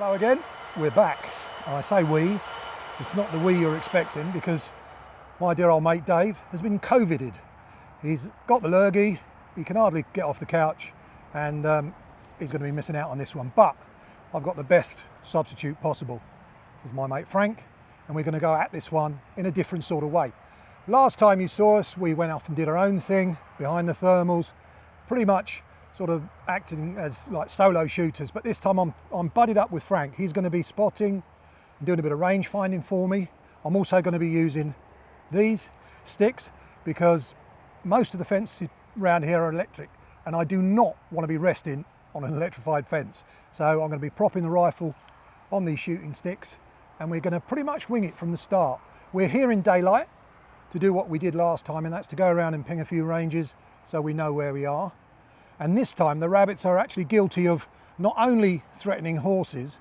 Hello again, we're back. I say we, it's not the we you're expecting because my dear old mate Dave has been COVIDed. He's got the lurgy, he can hardly get off the couch and he's going to be missing out on this one. But I've got the best substitute possible. This is my mate Frank and we're going to go at this one in a different sort of way. Last time you saw us, we went off and did our own thing behind the thermals, pretty much sort of acting as like solo shooters, but this time I'm buddied up with Frank. He's going to be spotting and doing a bit of range finding for me. I'm also going to be using these sticks because most of the fences around here are electric and I do not want to be resting on an electrified fence. So I'm going to be propping the rifle on these shooting sticks and we're going to pretty much wing it from the start. We're here in daylight to do what we did last time, and that's to go around and ping a few ranges so we know where we are. And this time the rabbits are actually guilty of not only threatening horses,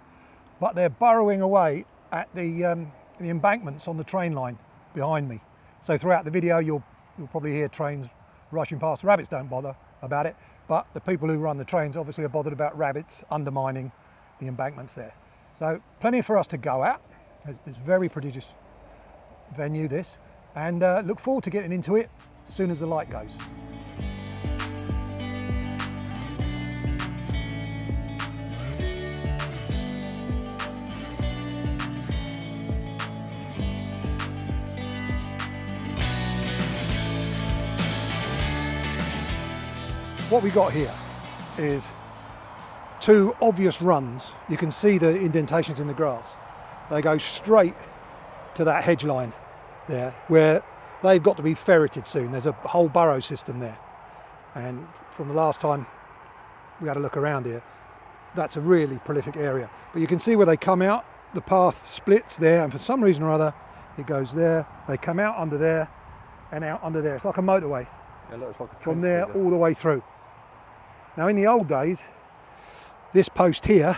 but they're burrowing away at the embankments on the train line behind me. So throughout the video you'll probably hear trains rushing past. The rabbits don't bother about it, but the people who run the trains obviously are bothered about rabbits undermining the embankments there. So plenty for us to go at. It's a very prodigious venue this, and look forward to getting into it as soon as the light goes. What we got here is two obvious runs. You can see the indentations in the grass. They go straight to that hedge line there where they've got to be ferreted soon. There's a whole burrow system there. And from the last time we had a look around here, that's a really prolific area. But you can see where they come out, the path splits there, and for some reason or other, it goes there. They come out under there and out under there. It's like a motorway. It looks like a from there all the way through. Now in the old days, this post here,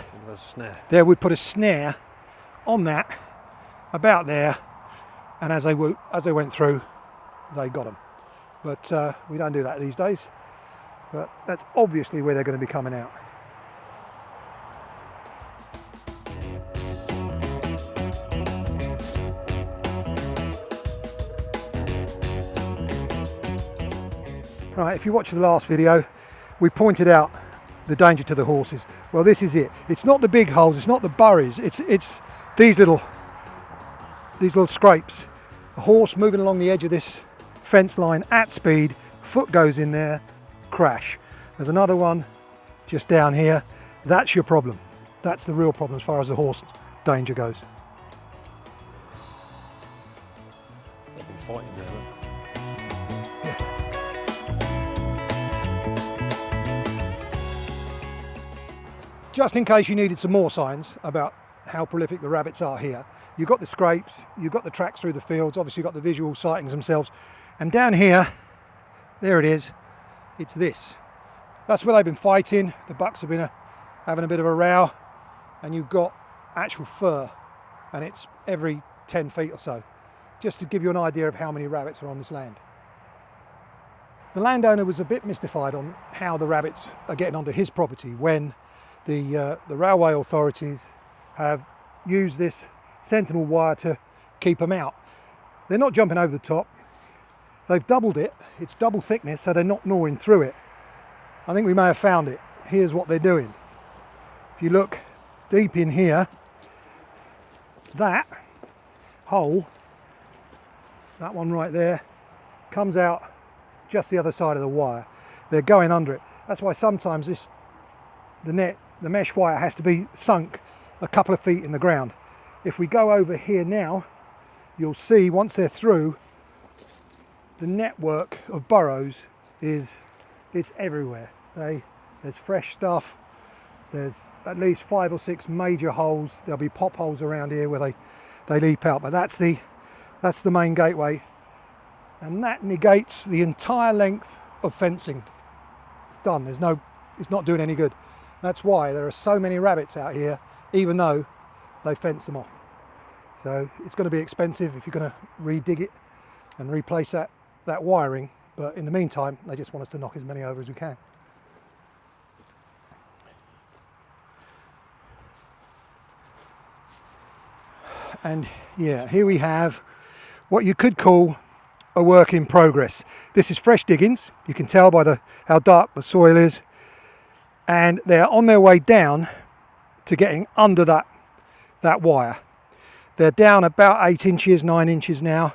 there would put a snare on that, about there, and as they went through, they got them. But we don't do that these days. But that's obviously where they're going to be coming out. Right, if you watched the last video, we pointed out the danger to the horses. Well, this is it. It's not the big holes, it's not the burrows, it's these little scrapes. A horse moving along the edge of this fence line at speed, foot goes in there, crash. There's another one just down here. That's your problem. That's the real problem as far as the horse danger goes. They've been fighting there. Just in case you needed some more signs about how prolific the rabbits are here, you've got the scrapes, you've got the tracks through the fields, obviously you've got the visual sightings themselves, and down here, there it is, it's this. That's where they've been fighting. The bucks have been having a bit of a row, and you've got actual fur, and it's every 10 feet or so, just to give you an idea of how many rabbits are on this land. The landowner was a bit mystified on how the rabbits are getting onto his property when the railway authorities have used this sentinel wire to keep them out. They're not jumping over the top. They've doubled it. It's double thickness, so they're not gnawing through it. I think we may have found it. Here's what they're doing. If you look deep in here, that hole, that one right there, comes out just the other side of the wire. They're going under it. That's why sometimes the mesh wire has to be sunk a couple of feet in the ground. If we go over here now, you'll see once they're through, the network of burrows it's everywhere. There's fresh stuff. There's at least 5 or 6 major holes. There'll be pop holes around here where they leap out, but that's the main gateway, and that negates the entire length of fencing. It's done. It's not doing any good. That's why there are so many rabbits out here, even though they fence them off. So it's going to be expensive if you're going to redig it and replace that wiring, but in the meantime they just want us to knock as many over as we can. And yeah, here we have what you could call a work in progress. This is fresh diggings. You can tell by how dark the soil is, and they're on their way down to getting under that wire. They're down about 8 inches, 9 inches now,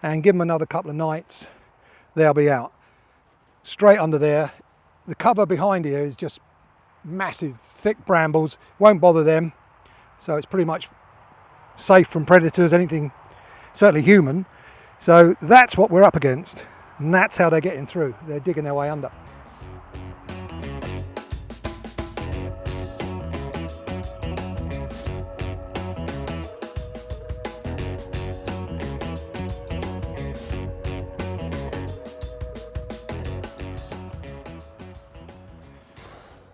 and give them another couple of nights, they'll be out. Straight under there. The cover behind here is just massive, thick brambles, won't bother them, so it's pretty much safe from predators, anything, certainly human. So that's what we're up against, and that's how they're getting through. They're digging their way under.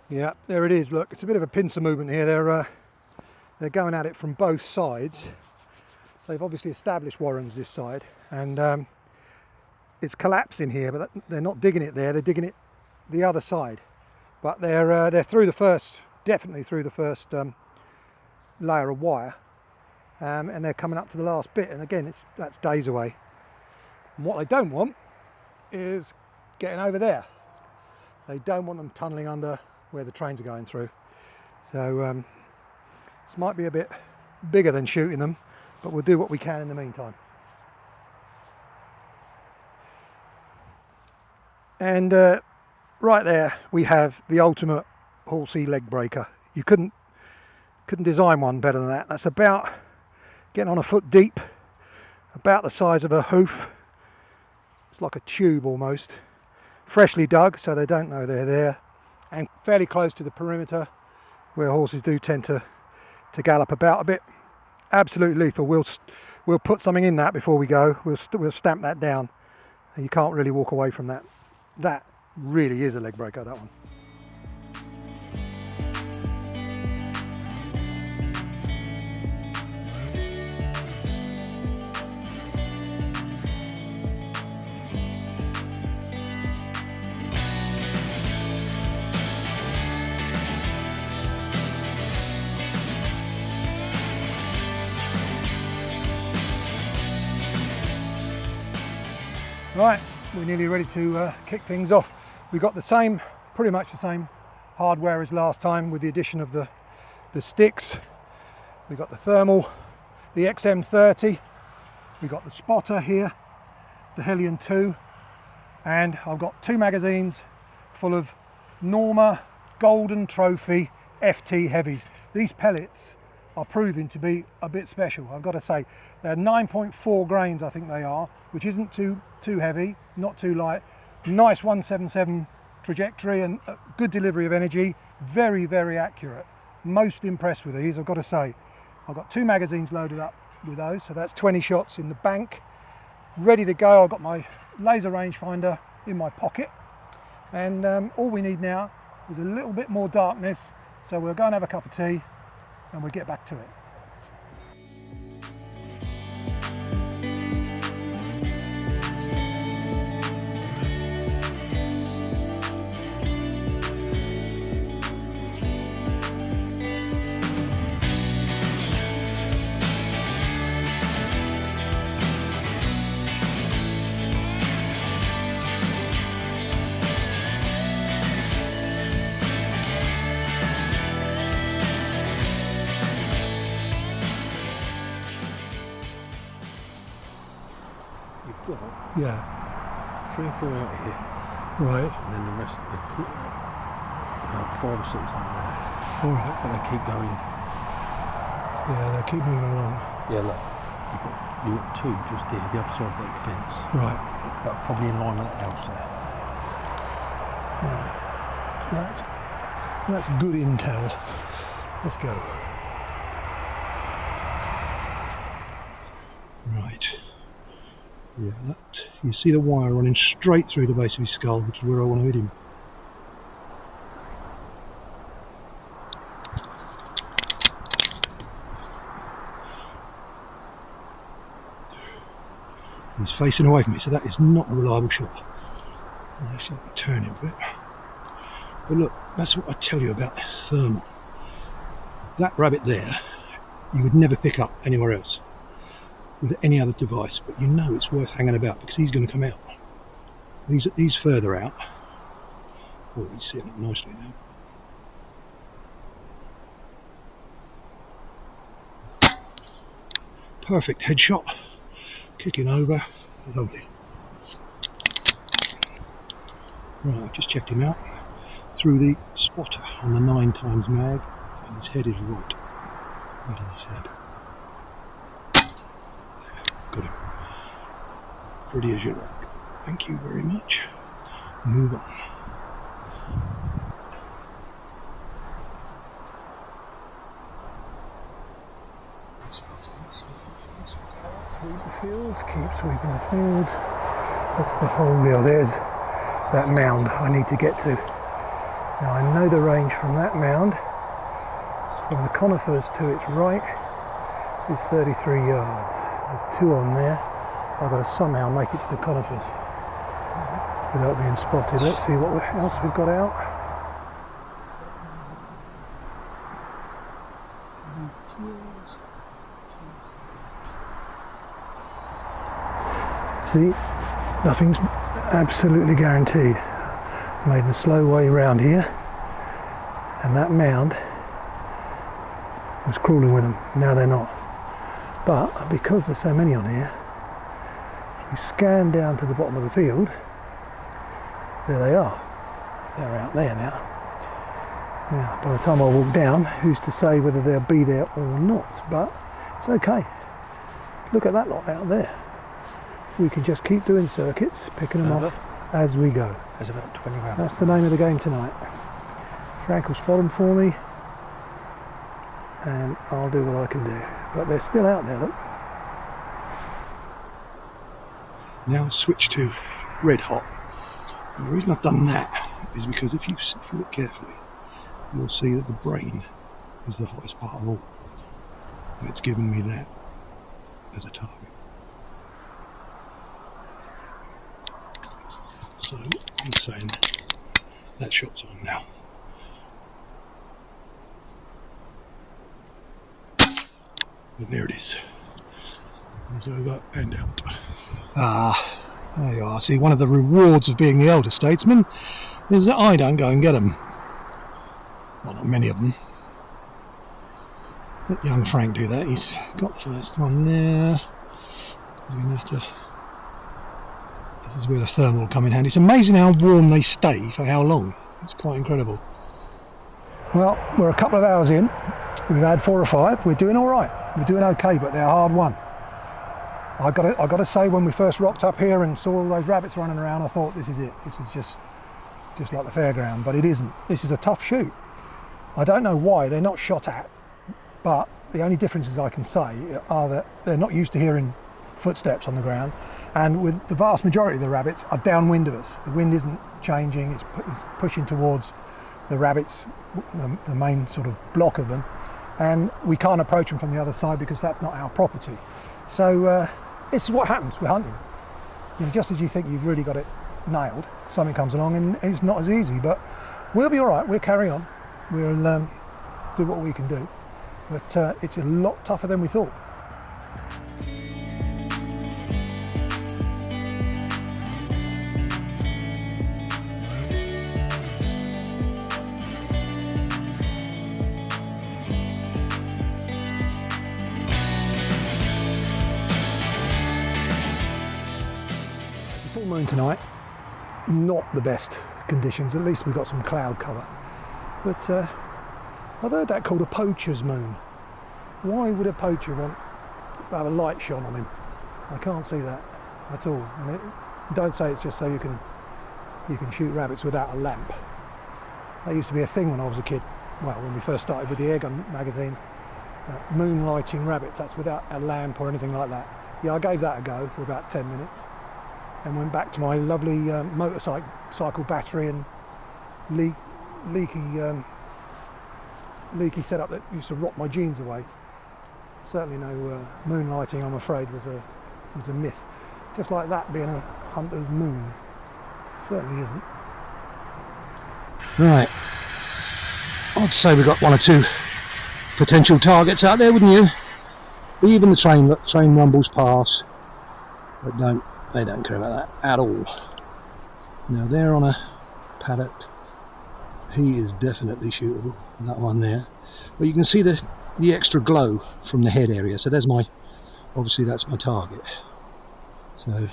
Yeah, there it is. Look, it's a bit of a pincer movement here. They're going at it from both sides. They've obviously established warrens this side, and it's collapsing here, but they're not digging it there. They're digging it the other side. But they're through the first, definitely through the first layer of wire, and they're coming up to the last bit. And again, that's days away. And what they don't want is getting over there. They don't want them tunnelling under where the trains are going through. So this might be a bit bigger than shooting them, but we'll do what we can in the meantime. And right there we have the ultimate horsey leg breaker. You couldn't design one better than that. That's about getting on a foot deep, about the size of a hoof. It's like a tube almost. Freshly dug, so they don't know they're there, and fairly close to the perimeter where horses do tend to gallop about a bit. Absolutely lethal. We'll put something in that before we go. We'll stamp that down. You can't really walk away from that. That really is a leg breaker, that one. Right, we're nearly ready to kick things off. We've got pretty much the same hardware as last time, with the addition of the sticks. We've got the thermal, the XM30, we've got the spotter here, the Hellion 2, and I've got 2 magazines full of Norma Golden Trophy FT heavies. These pellets are proving to be a bit special, I've got to say. They're 9.4 grains, I think they are, which isn't too heavy, not too light. Nice 177 trajectory and good delivery of energy. Very, very accurate. Most impressed with these, I've got to say. I've got 2 magazines loaded up with those, so that's 20 shots in the bank. Ready to go. I've got my laser rangefinder in my pocket. And all we need now is a little bit more darkness. So we'll go and have a cup of tea and we'll get back to it. Yeah. 3 or 4 out here. Right. And then the rest, about 5 or 6 out there. All right. But they keep going. Yeah, they keep moving along. Yeah, look. You've got 2 just here, the other side of that fence. Right. But probably in line with that house there. Right. That's good intel. Let's go. Right. Yeah, you see the wire running straight through the base of his skull, which is where I want to hit him. He's facing away from me, so that is not a reliable shot. Unless I can turn him a bit. But look, that's what I tell you about thermal. That rabbit there you would never pick up anywhere else with any other device, but you know it's worth hanging about because he's going to come out. He's further out. Oh, he's sitting up nicely now. Perfect headshot, kicking over, lovely. Right, I've just checked him out through the spotter on the 9x mag, and his head is right. That is his head. There, got him. Pretty as you like. Thank you very much. Move on. Sweep the fields, keep sweeping the fields. That's the whole deal. There's that mound I need to get to. Now I know the range from that mound, from the conifers to its right, is 33 yards. There's 2 on there. I've got to somehow make it to the conifers without being spotted. Let's see what else we've got out. See, nothing's absolutely guaranteed. Made a slow way round here, and that mound was crawling with them. Now they're not. But because there's so many on here, if you scan down to the bottom of the field, there they are. They're out there now. Now, by the time I walk down, who's to say whether they'll be there or not? But it's okay. Look at that lot out there. We can just keep doing circuits, picking them off as we go. There's about 20 rabbits. That's the name of the game tonight. Frank will spot them for me, and I'll do what I can do. But they're still out there, look. Now switch to red hot. And the reason I've done that is because if you look carefully, you'll see that the brain is the hottest part of all. And it's given me that as a target. So I'm saying that shot's on now. But there it is. It's over and out. There you are. See, one of the rewards of being the elder statesman is that I don't go and get them. Well, not many of them. Let young Frank do that. He's got the first one there. He's going to have to... This is where the thermal will come in handy. It's amazing how warm they stay for how long. It's quite incredible. Well, we're a couple of hours in. We've had 4 or 5. We're doing all right. We're doing okay, but they're hard won. I got to say, when we first rocked up here and saw all those rabbits running around, I thought, this is it. This is just like the fairground, but it isn't. This is a tough shoot. I don't know why they're not shot at, but the only differences I can say are that they're not used to hearing footsteps on the ground, and with the vast majority of the rabbits are downwind of us. The wind isn't changing, it's pushing towards the rabbits, the main sort of block of them, and we can't approach them from the other side because that's not our property. So it's what happens with hunting. You know, just as you think you've really got it nailed, something comes along and it's not as easy, but we'll be all right. We'll carry on. We'll do what we can do, but it's a lot tougher than we thought. Full moon tonight, not the best conditions. At least we've got some cloud cover, but I've heard that called a poacher's moon. Why would a poacher want to have a light shone on him? I can't see that at all. And don't say it's just so you can shoot rabbits without a lamp. That used to be a thing when I was a kid. Well, when we first started with the Airgun magazines, moonlighting rabbits. That's without a lamp or anything like that. Yeah, I gave that a go for about 10 minutes. And went back to my lovely motorcycle battery and leaky setup that used to rot my jeans away. Certainly no moonlighting, I'm afraid, was a myth. Just like that being a hunter's moon. Certainly isn't. Right. I'd say we've got 1 or 2 potential targets out there, wouldn't you? Even the train rumbles past, but they don't care about that at all. Now they're on a paddock. He is definitely shootable, that one there. But you can see the extra glow from the head area. So obviously that's my target. So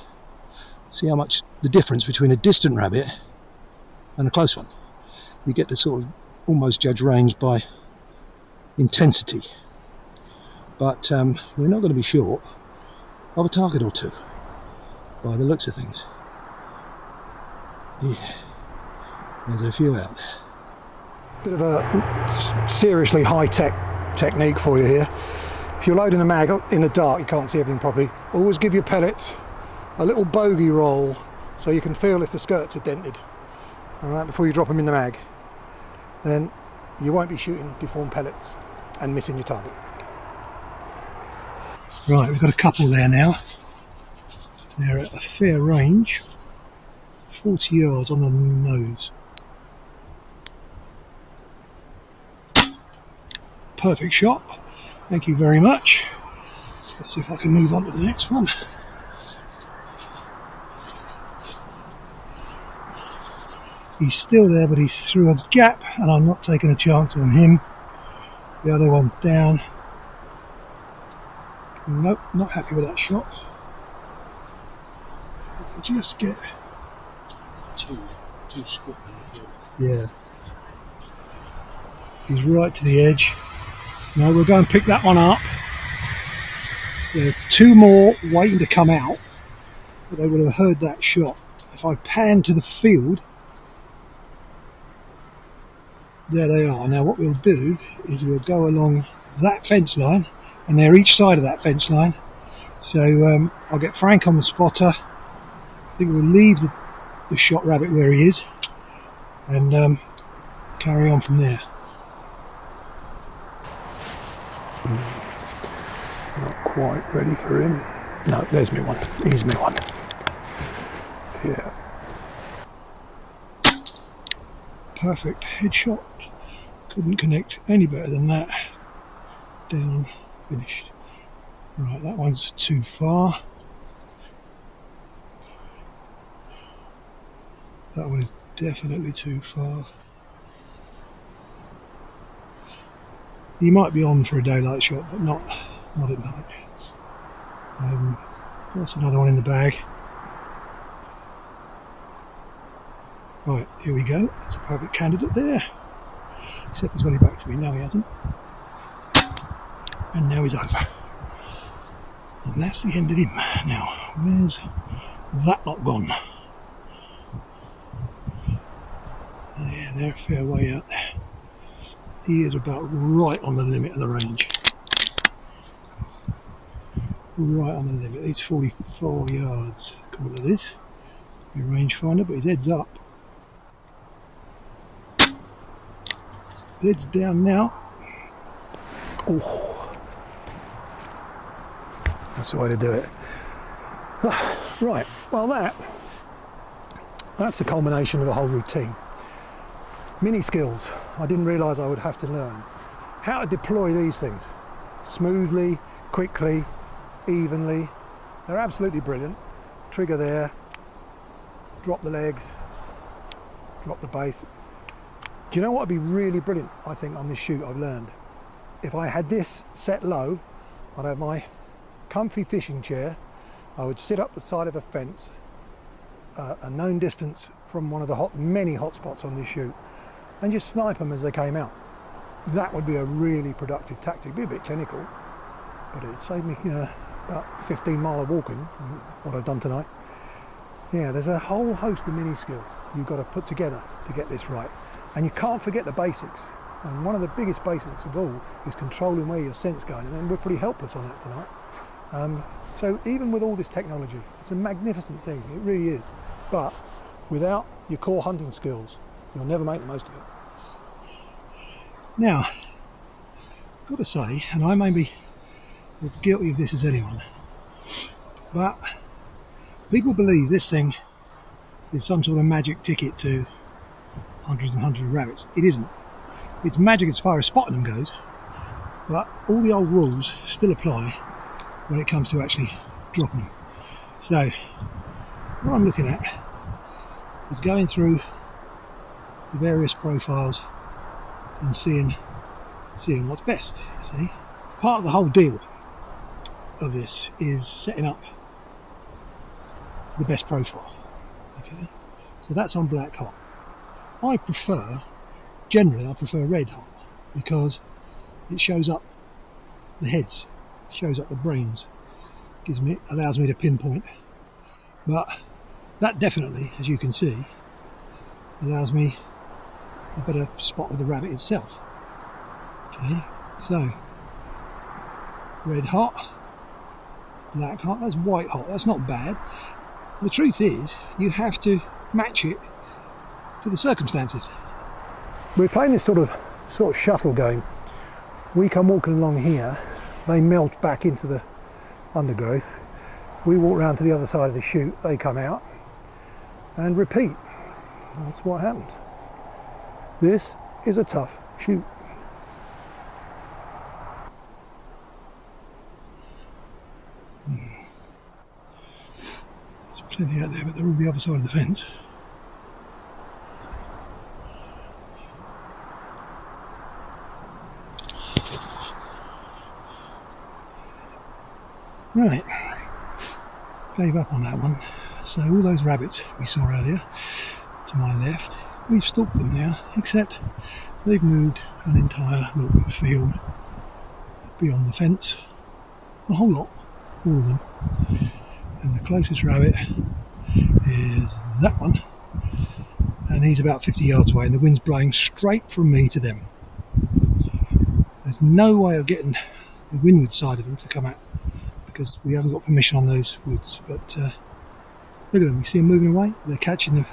see how much the difference between a distant rabbit and a close one. You get to sort of almost judge range by intensity. But we're not going to be short of a target or two by the looks of things. Yeah, there's a few out there. Bit of a seriously high-tech technique for you here. If you're loading a mag in the dark, you can't see everything properly. Always give your pellets a little bogey roll so you can feel if the skirts are dented. All right, before you drop them in the mag. Then you won't be shooting deformed pellets and missing your target. Right, we've got a couple there now. They're at a fair range, 40 yards on the nose. Perfect shot, thank you very much. Let's see if I can move on to the next one. He's still there, but he's through a gap, and I'm not taking a chance on him. The other one's down. Nope, not happy with that shot. I can just get Two squat. yeah. He's right to the edge. No, we'll go and pick that one up. There are two more waiting to come out, but they would have heard that shot. If I pan to the field, there they are. Now what we'll do is we'll go along that fence line, and they're each side of that fence line. So I'll get Frank on the spotter. I think we'll leave the shot rabbit where he is and carry on from there. Not quite ready for him. No, there's me one. He's me one. Yeah. Perfect headshot. Couldn't connect any better than that. Down, finished. Right, that one's too far. That one is definitely too far. He might be on for a daylight shot, but not at night. That's another one in the bag. Right, here we go. That's a perfect candidate there. Except he's got it back to me. No, he hasn't. And now he's over. And that's the end of him. Now, where's that lot gone? Yeah, they're a fair way out there. He is about right on the limit of the range. Right on the limit. He's 44 yards. Call it this. Your rangefinder, but his head's up. His head's down now. Oh, that's the way to do it. Right. Well, that's the culmination of a whole routine. Mini skills. I didn't realise I would have to learn how to deploy these things smoothly, quickly, evenly. They're absolutely brilliant. Trigger there, drop the legs, drop the base. Do you know what would be really brilliant, I think, on this shoot I've learned? If I had this set low, I'd have my comfy fishing chair. I would sit up the side of a fence, a known distance from one of the many hotspots on this shoot, and just snipe them as they came out. That would be a really productive tactic. Be a bit clinical, but it'd save me about 15 mile of walking, what I've done tonight. Yeah, there's a whole host of mini skills you've got to put together to get this right. And you can't forget the basics. And one of the biggest basics of all is controlling where your scent's going, and we're pretty helpless on that tonight. So even with all this technology, it's a magnificent thing, it really is. But without your core hunting skills, you'll never make the most of it. Now, got to say, and I may be as guilty of this as anyone, but people believe this thing is some sort of magic ticket to hundreds and hundreds of rabbits. It isn't. It's magic as far as spotting them goes, but all the old rules still apply when it comes to actually dropping them. So what I'm looking at is going through the various profiles and seeing what's best, you see. Part of the whole deal of this is setting up the best profile. Okay, so that's on black hot. Generally I prefer red hot, because it shows up the heads, shows up the brains, allows me to pinpoint. But that definitely, as you can see, allows me a better spot of the rabbit itself. Okay, so red hot, black hot, that's white hot, that's not bad. The truth is, you have to match it to the circumstances. We're playing this sort of shuttle game. We come walking along here, they melt back into the undergrowth. We walk round to the other side of the chute, they come out, and repeat. That's what happens. This is a tough chute. There's plenty out there, but they're all the other side of the fence. Right, gave up on that one. So all those rabbits we saw earlier to my left, we've stalked them now, except they've moved an entire little field beyond the fence, the whole lot, all of them. And the closest rabbit is that one, and he's about 50 yards away, and the wind's blowing straight from me to them. There's no way of getting the windward side of them to come out, because we haven't got permission on those woods. But look at them, you see them moving away? They're catching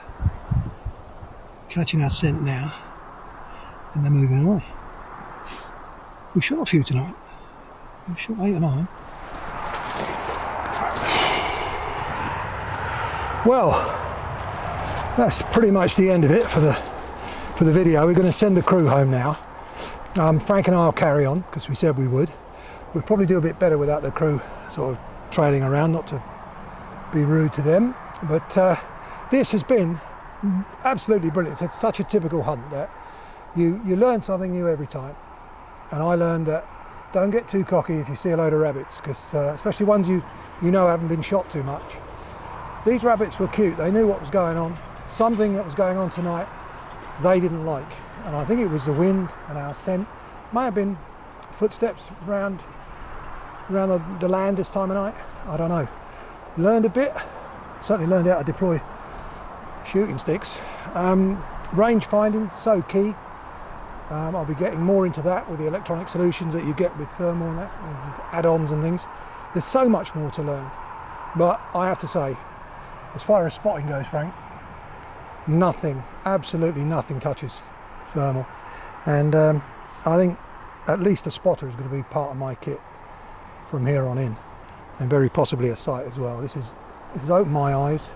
our scent now, and they're moving away. We've shot a few tonight. We've shot 8 or 9. Well, that's pretty much the end of it for the video. We're going to send the crew home now. Frank and I will carry on, because we said we would. We'll probably do a bit better without the crew sort of trailing around, not to be rude to them. But this has been absolutely brilliant. It's such a typical hunt that you learn something new every time. And I learned that don't get too cocky if you see a load of rabbits, because especially ones you know haven't been shot too much. These rabbits were cute. They knew what was going on. Something that was going on tonight they didn't like. And I think it was the wind and our scent. May have been footsteps around the land this time of night. I don't know. Learned a bit. Certainly learned how to deploy shooting sticks. Range finding, so key. I'll be getting more into that with the electronic solutions that you get with thermal and that, and add-ons and things. There's so much more to learn. But I have to say, as far as spotting goes, Frank, nothing, absolutely nothing touches thermal. And I think at least a spotter is going to be part of my kit from here on in, and very possibly a sight as well. This has opened my eyes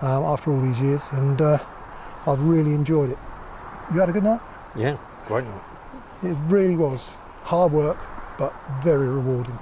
after all these years, and I've really enjoyed it. You had a good night? Yeah, great night. It really was hard work, but very rewarding.